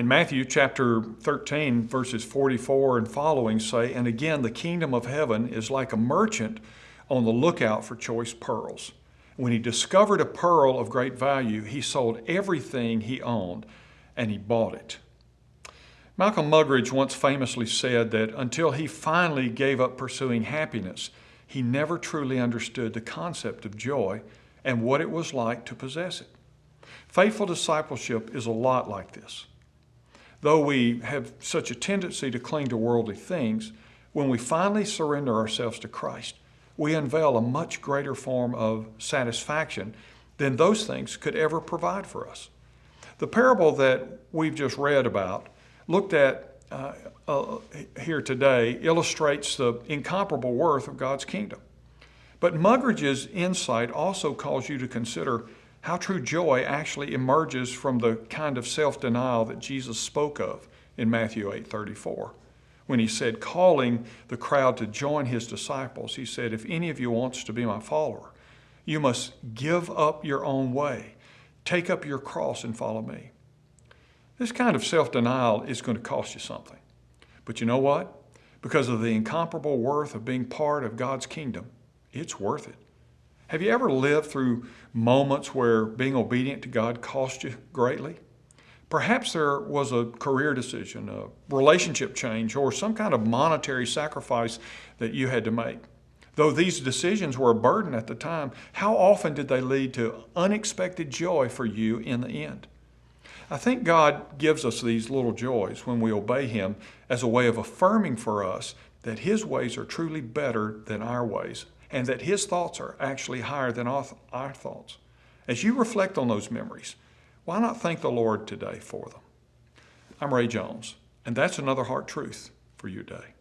In Matthew chapter 13, verses 44 and following say, "And again, the kingdom of heaven is like a merchant on the lookout for choice pearls. When he discovered a pearl of great value, he sold everything he owned and he bought it." Malcolm Muggeridge once famously said that until he finally gave up pursuing happiness, he never truly understood the concept of joy and what it was like to possess it. Faithful discipleship is a lot like this. Though we have such a tendency to cling to worldly things, when we finally surrender ourselves to Christ, we unveil a much greater form of satisfaction than those things could ever provide for us. The parable that we've just read about, looked at here today, illustrates the incomparable worth of God's kingdom. But Muggeridge's insight also calls you to consider how true joy actually emerges from the kind of self-denial that Jesus spoke of in Matthew 8:34. When he said, calling the crowd to join his disciples, he said, "If any of you wants to be my follower, you must give up your own way, take up your cross and follow me." This kind of self-denial is going to cost you something. But you know what? Because of the incomparable worth of being part of God's kingdom, it's worth it. Have you ever lived through moments where being obedient to God cost you greatly? Perhaps there was a career decision, a relationship change, or some kind of monetary sacrifice that you had to make. Though these decisions were a burden at the time, how often did they lead to unexpected joy for you in the end? I think God gives us these little joys when we obey Him as a way of affirming for us that His ways are truly better than our ways, and that His thoughts are actually higher than our thoughts. As you reflect on those memories, why not thank the Lord today for them? I'm Ray Jones, and that's another heart truth for you today.